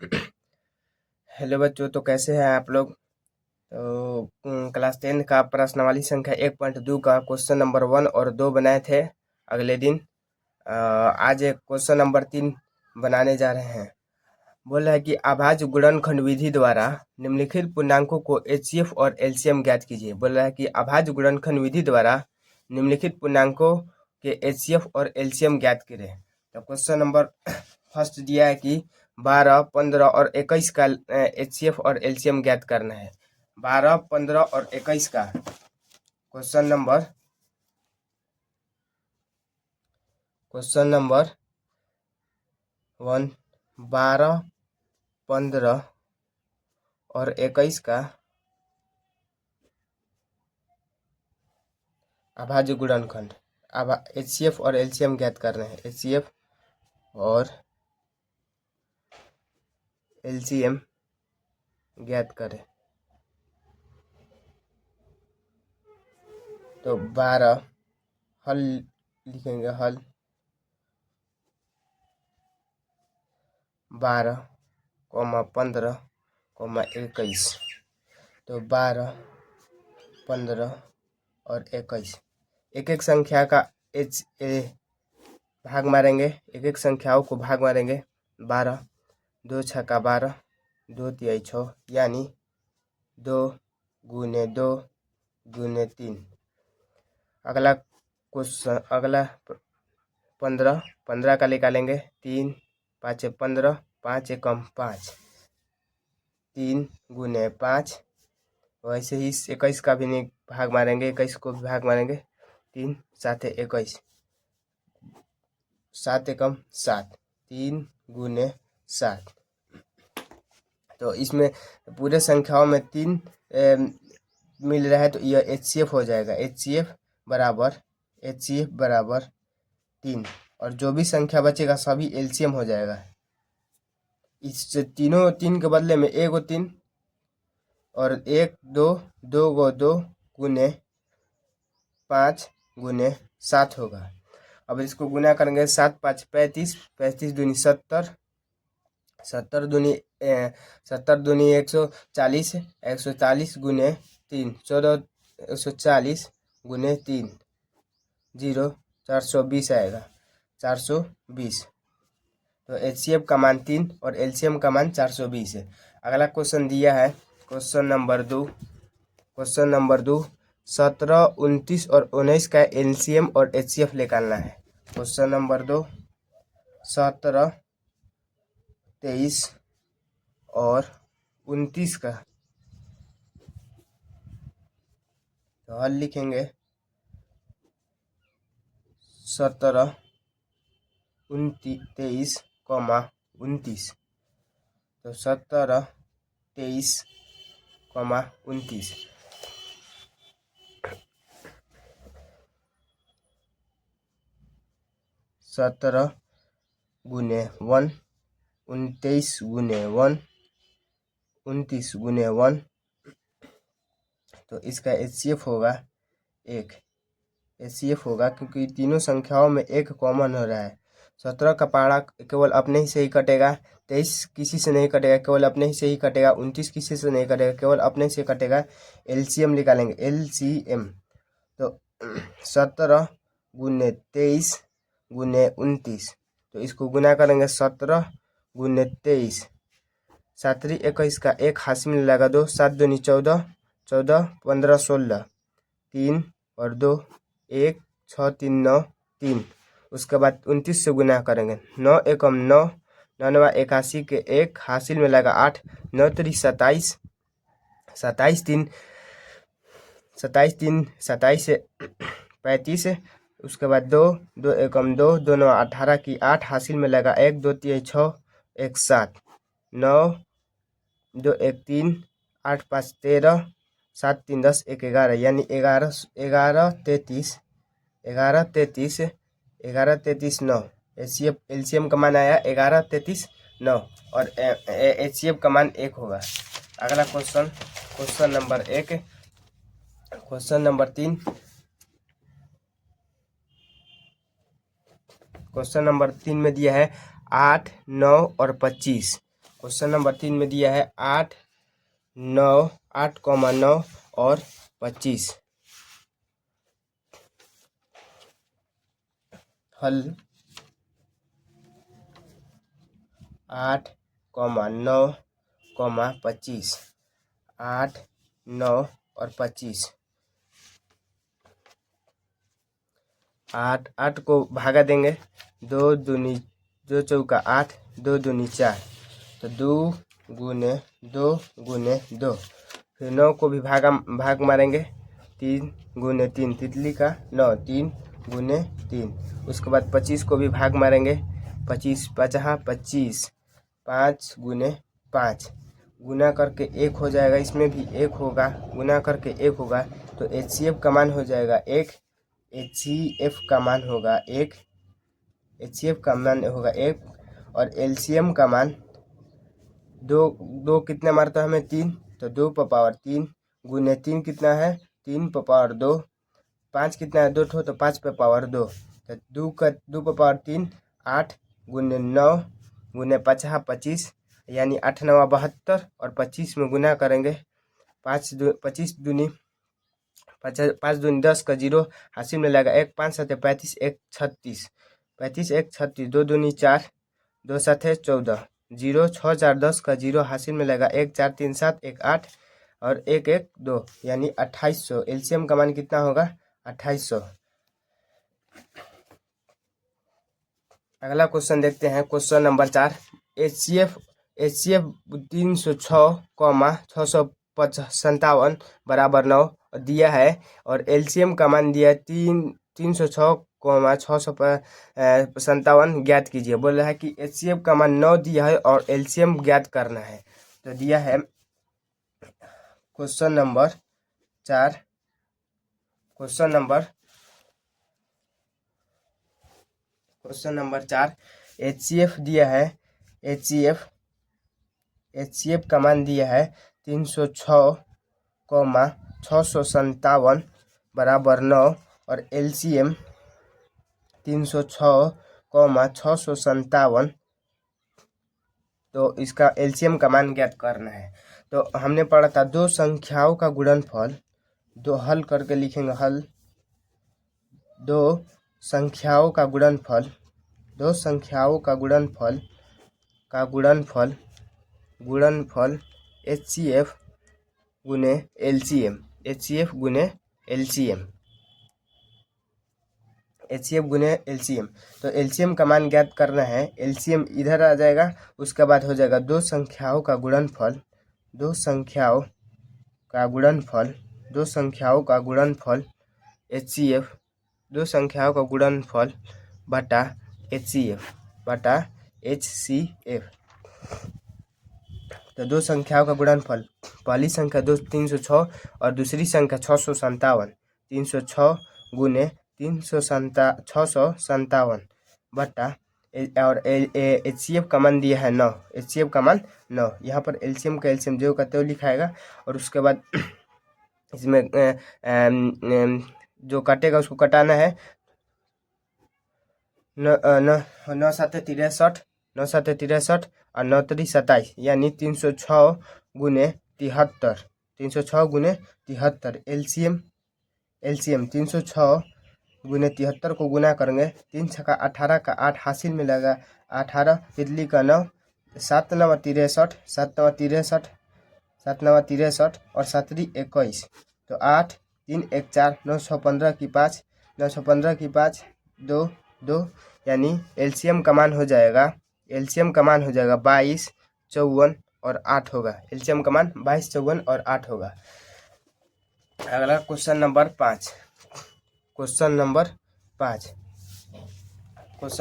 Hello बच्चों, तो कैसे हैं आप लोग। तो क्लास 10 का प्रश्नावली संख्या 1.2 का क्वेश्चन नंबर 1 और 2 बनाए थे अगले दिन। आज एक क्वेश्चन नंबर 3 बनाने जा रहे हैं। बोल रहा है कि अभाज्य गुणनखंड विधि द्वारा निम्नलिखित पूर्णांकों को एचसीएफ और एलसीएम ज्ञात कीजिए। बोल रहा है कि अभाज्य गुणनखंड विधि द्वारा निम्नलिखित पूर्णांकों के एचसीएफ और एलसीएम ज्ञात करें। तो क्वेश्चन नंबर फर्स्ट दिया है कि 12, 15 और 21 का एचसीएफ और एलसीएम ज्ञात करना है। 12, 15 और 21 का क्वेश्चन नंबर 1, 12, 15 और 21 का अभाज्य गुणनखंड एचसीएफ और एलसीएम ज्ञात कर रहे हैं। एचसीएफ और एलसीएम ज्ञात करें। तो 12 हल लिखेंगे, हल 12, 15, 21। तो 12, 15 और 21 एक एक संख्या का भाग मारेंगे, एक एक संख्याओं को भाग मारेंगे। 12, 2 छक्का 12, 2 तिहाई 6, यानी 2 गुने 2 गुने 3। अगला क्वेश्चन, अगला 15 का निकालेंगे। 3, 5 15, 5 एकम 5, 3 गुने 5। वैसे ही 21 का भी भाग मारेंगे, 21 को भी भाग मारेंगे। 3 7 21, 7 एकम 7, 3 गुने 7। तो इसमें पूरे संख्याओं में 3 मिल रहा है, तो यह एचसीएफ हो जाएगा। एचसीएफ बराबर 3, और जो भी संख्या बचेगा सभी एलसीएम हो जाएगा। इस तीनों 3 के बदले में 1 3 और 1 2 2 गो 2 गुने 5 गुने 7 होगा। अब इसको गुना करेंगे। 7 5 35, 35 दूनी 70, 70 दूनी 140, 140 गुने 3 14, 140 गुने 3 0, 420 आएगा। 420। तो एचसीएफ का मान 3 और एलसीएम का मान 420 है। अगला क्वेश्चन दिया है क्वेश्चन नंबर 2। 17, 29 और 19 का एलसीएम और एचसीएफ निकालना है। क्वेश्चन नंबर 2, 17, 23 और 29 का तो हल लिखेंगे। 17, 23, 29। तो 17, 23, 29। 17 गुने 1, 29 गुने 1, 29 गुने 1। तो इसका एचसीएफ होगा 1। एचसीएफ होगा क्योंकि तीनों संख्याओं में 1 कॉमन हो रहा है। 17 का पहाड़ा केवल अपने ही से ही कटेगा। 23 किसी से नहीं कटेगा, केवल अपने ही से ही कटेगा। 29 किसी से नहीं कटेगा, केवल अपने से कटेगा। एलसीएम निकालेंगे, एलसीएम। तो 17 गुने 23 गुने 29। तो इसको गुना करेंगे। 17 गुने 23, 7 21 का 1 हासिल में लगा 2, 7 दूनी 14, 14 15 16, 3 और 2 1, 6 3 9 3। उसके बाद 29 से गुना करेंगे। 9 एकम 9, 9 81 के 1 हासिल में लगा 8, 9 3 27, 27 3 27 से 35। उसके बाद 2 2 एकम 2, 2 9 18 की 8 हासिल में लगा 1, 2 3 6 1 7, 9 2 1 3 8 5 13, 7 3 10 1 11, यानी 11 33 9। एलसीएम का मान आया 11 33 9 और एचसीएफ का मान 1 होगा। अगला question number 1। Question number 3। Question number 3 में दिया है 8 9 और 25। क्वेश्चन नंबर 3 में दिया है 8, 9, 8,9 और 25। हल 8, 9, 25। 8, 9 और 25। 8 को भागा देंगे, 2 दूनी 2 चौका 8, 2 दूनी 4, तो 2 गुने 2 गुने 2। फिर 9 को भी भाग मारेंगे, 3 गुने 3 तितली का 9, 3 गुने 3। उसके बाद 25 को भी भाग मारेंगे, 25 पचहा 25, 5 गुने 5। गुना करके 1 हो जाएगा, इसमें भी 1 होगा, गुना करके 1 होगा, तो HCF का मान हो जाएगा 1। HCF का मान होगा 1। HCF का मान होगा 1 और LCM का मान 2 कितने मारता है हमें 3, तो 2 पर पावर 3 गुने 3 कितना है 3 पर पावर 2। 5 कितना है 2 ठो, तो 5 पर पावर 2, तो 2 पर पावर 3, 8 गुने 9 गुने 5 25, यानी 8 9 72 और 25 में गुना करेंगे, 25 दूनी 5 दूनी 10 का 0 हासिल में लगेगा 1, 5 7 35, 1 36, 35 1 36, 2 दूनी 4, 2 7 14, 0 6 4 10 का 0 हासिल में लगेगा 1 4 3 7, 1 8 और 1 1 2, यानी 2800। LCM का मान कितना होगा 2800। अगला क्वेश्चन देखते हैं, क्वेश्चन नंबर 4। HCF 306,657 बराबर 9 दिया है और LCM का मान दिया है 306,657 ज्ञात कीजिए। बोल रहा है कि HCF का मान 9 दिया है और LCM ज्ञात करना है। तो दिया है question number 4, question number 4 HCF दिया है, HCF का मान दिया है 306,657 बराबर 9 और LCM 306,657, तो इसका LCM का मान ज्ञात करना है। तो हमने पढ़ा था दो संख्याओं का गुणनफल, दो हल करके लिखेंगे, हल दो संख्याओं का गुणनफल, दो संख्याओं का गुणनफल HCF गुने LCM, HCF गुने LCM, HCF गुने LCM। तो LCM का मान ज्ञात करना है, LCM इधर आ जाएगा, उसके बाद हो जाएगा दो संख्याओं का गुणनफल, दो संख्याओं का गुणनफल HCF, दो संख्याओं का गुणनफल बटा HCF बटा HCF। तो दो संख्याओं का गुणनफल, पहली संख्या 306 और दूसरी संख्या 657, 306 गुने 657 बटा, और HCF का मान दिया है 9, HCF का मान 9। यहाँ पर LCM का LCM जो का त्यों लिखाएगा और उसके बाद इसमें जो कटेगा उसको कटाना है। 9 7 63, 9 7 63 और 9 3 27, यानी 306 गुने 73, 306 गुने 73। LCM 306 गुने 73 को गुना करेंगे, 3 छक्का 18 का 8 हासिल में लगा 18, तितली का 9, 7 9 63, 7 9 63, 7 9 63 और 7 21, तो 8 3 1 4, 915 की 5, 915 की 5 2 2, यानी LCM का मान हो जाएगा 22 54 और 8 होगा। LCM का मान 22 54 और 8 होगा। अगला क्वेश्चन नंबर 5, क्वेश्चन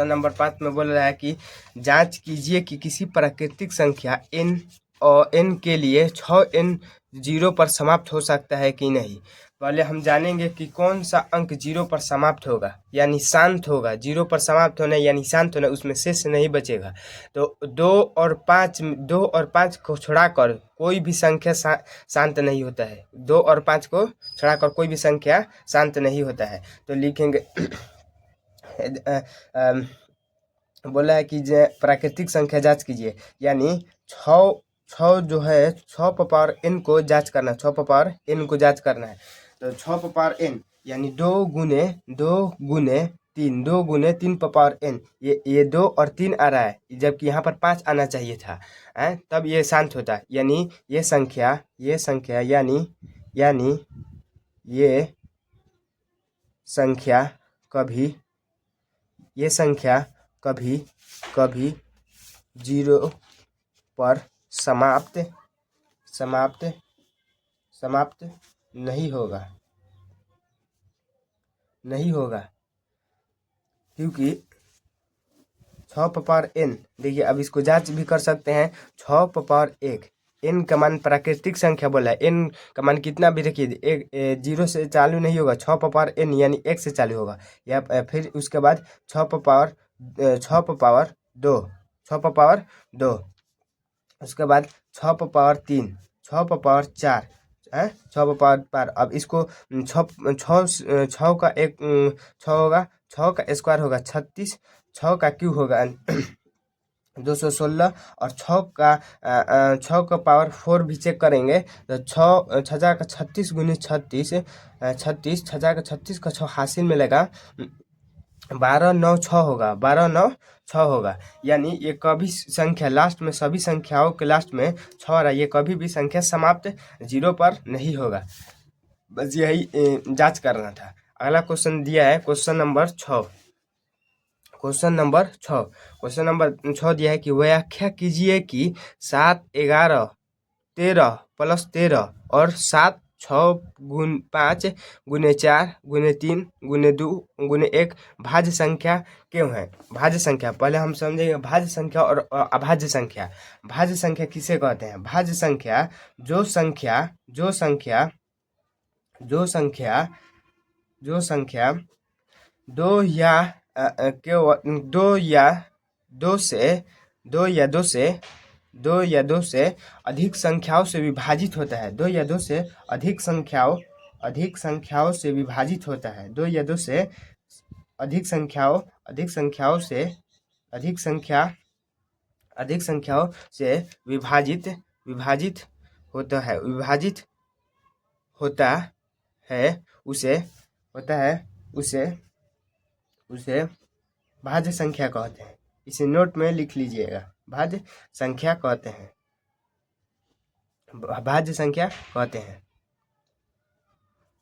नंबर 5 में बोल रहा है कि जांच कीजिए कि किसी प्राकृतिक संख्या n और n के लिए 6n 0 पर समाप्त हो सकता है कि नहीं। पहले हम जानेंगे कि कौन सा अंक 0 पर समाप्त होगा, यानी शांत होगा। 0 पर समाप्त होना यानी शांत होना, उसमें शेष नहीं बचेगा। तो 2 और 5 को छोड़ाकर कोई भी संख्या शांत नहीं होता है। 2 और 5 को छोड़ाकर कोई भी संख्या शांत नहीं होता है। तो लिखेंगे बोला है कि प्राकृतिक संख्या जांच कीजिए, यानी छः जो है 6 पावर n को जांच करना है, 6 पावर n को जांच करना है। तो 6 पावर n यानी 2 गुने 3, 2 गुने 3 पावर n, ये 2 और 3 आ रहा है, जबकि यहाँ पर 5 आना चाहिए था, तब ये शांत होता है। यानी ये संख्या यानी ये संख्या कभी 0 पर समाप्त नहीं होगा, क्योंकि 6 पावर n, देखिए अब इसको जांच भी कर सकते हैं। 6 पावर 1, n का मान प्राकृतिक संख्या बोला है, n का मान कितना भी रखिए 0 से चालू नहीं होगा, 6 पावर n यानी 1 से चालू होगा। या फिर उसके बाद 6 पावर 2, उसके बाद 6 पावर 3, 6 पावर 4, 6 पावर 4। अब इसको 6 का एक 6 होगा, 6 का स्क्वायर होगा 36, 6 का क्यूब होगा 216, और 6 का पावर 4 भी चेक करेंगे तो 6 का 36 गुने 36, 6 का 36 का 6 हासिल मिलेगा 12 होगा। यानी ये कभी संख्या लास्ट में, सभी संख्याओं के लास्ट में 6 आ रहा है, ये कभी भी संख्या समाप्त 0 पर नहीं होगा। बस यही जांच करना था। अगला क्वेश्चन दिया है क्वेश्चन नंबर 6 दिया है कि व्याख्या कीजिए कि 7, 11, 13 प्लस 13 और 7, 6, 5 गुने 4 गुने 3 गुने 2 गुने 1 भाज्य संख्या क्यों है। भाज्य संख्या पहले हम समझेंगे, भाज्य संख्या और अभाज्य संख्या। भाज्य संख्या किसे कहते हैं? भाज्य संख्या जो संख्या दो या दो से अधिक संख्याओं से विभाजित होता है। 2 या 2 से अधिक संख्याओं से विभाजित होता है। 2 या 2 से अधिक संख्याओं से विभाजित होता है उसे भाज्य संख्या कहते हैं। इसे नोट में लिख लीजिएगा, भाज्य संख्या कहते हैं।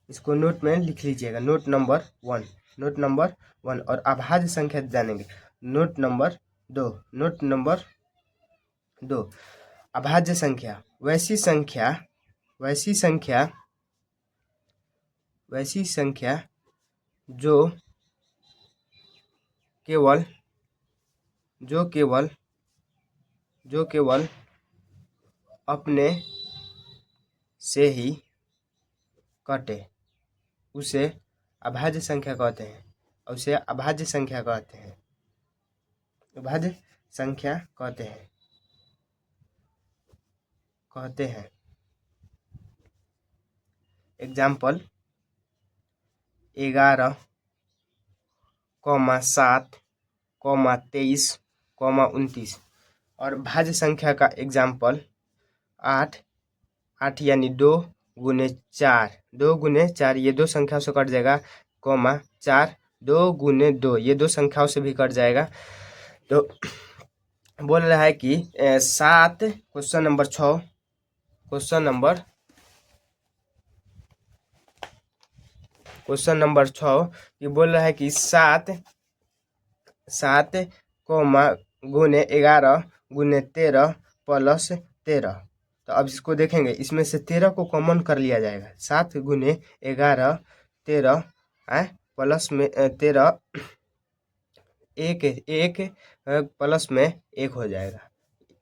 इसको नोट में लिख लीजिएगा, नोट नंबर 1। और अभाज्य संख्या जानेंगे, नोट नंबर 2। अभाज्य संख्या वैसी संख्या जो केवल अपने से ही कटे उसे अभाज्य संख्या कहते हैं। अभाज्य संख्या कहते हैं। एग्जाम्पल 11, 7, 23, 29। और भाज्य संख्या का एग्जाम्पल 8 यानी 2 गुने 4, ये 2 संख्याओं से कट जाएगा, 4, 2 गुने 2, ये 2 संख्याओं से भी कट जाएगा। तो बोल रहा है कि 7, क्वेश्चन नंबर 6 ये बोल रहा है कि 7 गुने 11 गुने 13 प्लस 13। तो अब इसको देखेंगे, इसमें से 13 को कॉमन कर लिया जाएगा। 7 गुने 11 13 प्लस में 13, एक प्लस में 1 हो जाएगा,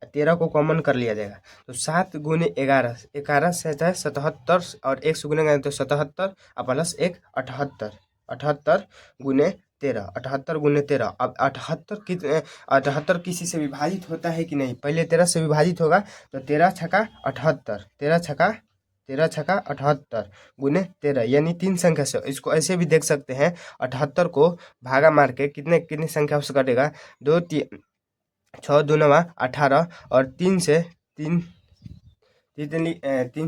13 को कॉमन कर लिया जाएगा। तो 7 गुने 11 से 77, और 1 से गुनेंगे तो 77 और प्लस 1 78 गुने 13, 78 गुने 13। अब 78 किसी से विभाजित होता है कि नहीं? पहले 13 से विभाजित होगा, तो 13 छक्का 78, 13 छक्का 78 गुने 13, यानी 3 संख्या से। इसको ऐसे भी देख सकते हैं, 78 को भागा मार के कितनी संख्या से कटेगा? 2, 3, 6 2 9 18, और 3 से 3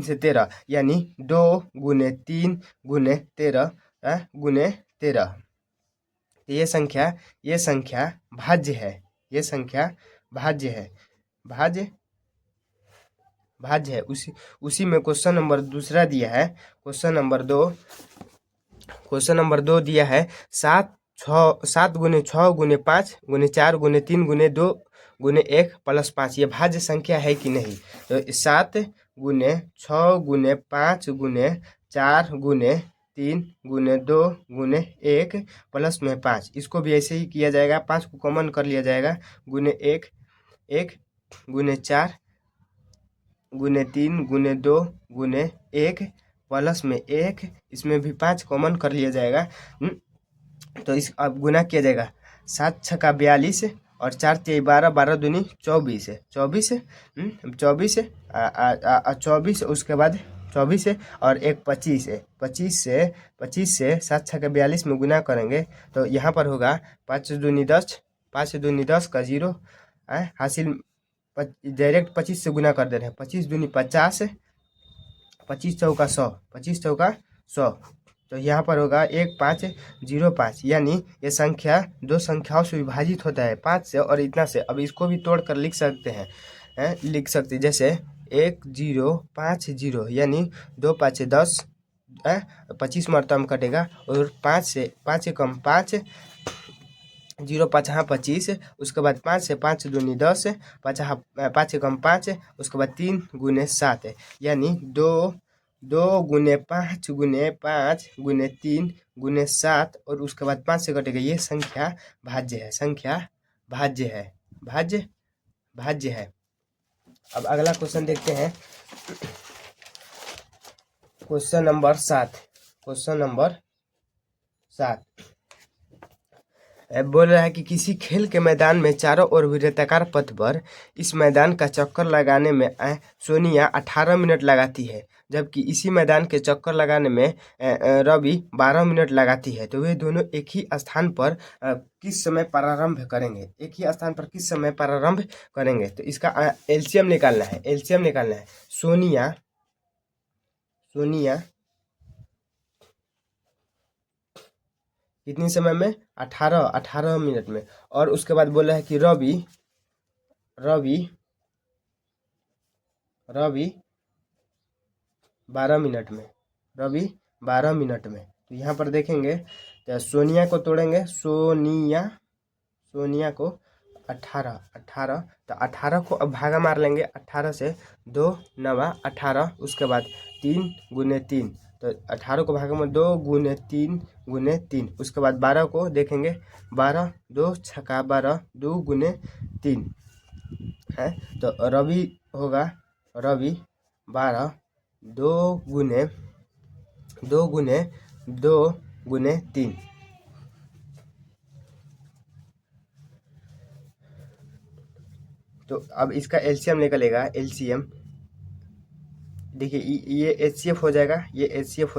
से 13 यानी 2 गुने 3 गुने 13 गुने 13। ये संख्या भाज्य है। ये संख्या भाज्य है। भाज्य है। उसी में क्वेश्चन नंबर दूसरा दिया है। क्वेश्चन नंबर 2 दिया है 7 गुने 6 गुने 5 गुने 4 गुने 3 गुने 2 गुने 1 प्लस 5। ये भाज्य संख्या है कि नहीं? तो 7 गुने 6 गुने 5 गुने 4 गुने 3 गुने 2 गुने 1 प्लस में 5। इसको भी ऐसे ही किया जाएगा। 5 को कॉमन कर लिया जाएगा। गुने 1 गुने 4 गुने 3 गुने 2 गुने 1 प्लस में 1। इसमें भी 5 कॉमन कर लिया जाएगा। तो इस अब गुना किया जाएगा। 7 छक्का 42 और 4 तिहाई 12 12 दूनी 24 है। 24 उसके बाद 24 है और एक 25 है। 25 से 7 छक्का 42 में गुना करेंगे तो यहाँ पर होगा 5 दूनी 10 5 दूनी 10 का 0 हासिल। डायरेक्ट 25 से गुना कर दे रहे हैं। 25 दूनी 50 25 चौका 100 25 चौका 100। तो यहाँ पर होगा 1505 यानी ये संख्या दो संख्याओं से विभाजित होता है 5 से और इतना से। अब इसको भी तोड़ कर लिख सकते हैं जैसे 1050 यानी 2 5 10 25 मरतबा में कटेगा और 5 से 5 कम 5 0 5 25। उसके बाद 5 से 5 दूनी 10 5 कम 5। उसके बाद 3 गुने 7 यानी 2 गुने 5 गुने 5 गुने 3 गुने 7 और उसके बाद 5 से कटेगा। ये संख्या भाज्य है। संख्या भाज्य है। अब अगला क्वेश्चन देखते हैं। क्वेश्चन नंबर 7 बोल रहा है कि किसी खेल के मैदान में चारों ओर वृत्ताकार पथ पर इस मैदान का चक्कर लगाने में सोनिया 18 मिनट लगाती है, जबकि इसी मैदान के चक्कर लगाने में रवि 12 मिनट लगाती है। तो वे दोनों एक ही स्थान पर किस समय प्रारंभ करेंगे? तो इसका एलसीएम निकालना है। सोनिया कितनी समय में? 18 मिनट में। और उसके बाद बोला है कि रवि 12 मिनट में। तो यहाँ पर देखेंगे तो सोनिया को तोड़ेंगे। सोनिया को 18 तो 18 को अब भागा मार लेंगे। 18 से 2 9 18। उसके बाद 3 गुने 3 तो 18 को भागा में 2 गुने 3 गुने 3। उसके बाद 12 को देखेंगे। 12 2 छक्का 12 2 गुने 3 है। तो रवि होगा 12 2 गुने 3। तो अब इसका एलसीएम निकलेगा। एलसीएम देखिए ये एचसीएफ हो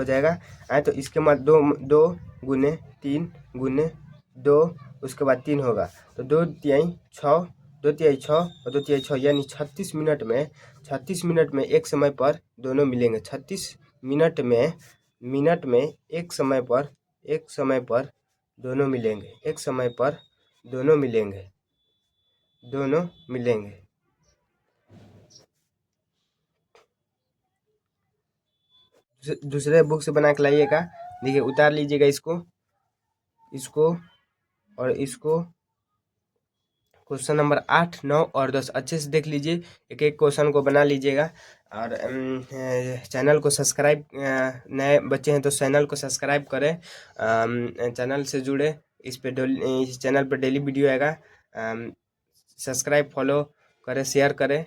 जाएगा। तो इसके बाद 2 गुने 3 गुने 2 उसके बाद 3 होगा। तो 2 तिहाई 6 और 2 तिहाई 6 यानी 36 मिनट में एक समय पर दोनों मिलेंगे। 36 मिनट में एक समय पर दोनों मिलेंगे। दूसरे बुक से बना के लाइएगा। देखिए उतार लीजिएगा इसको और इसको। क्वेश्चन नंबर 8 9 और 10 अच्छे से देख लीजिए। एक क्वेश्चन को बना लीजिएगा। और चैनल को सब्सक्राइब, नए बच्चे हैं तो चैनल को सब्सक्राइब करें। चैनल से जुड़े। इस चैनल पर डेली वीडियो आएगा। सब्सक्राइब फॉलो करें, शेयर करें।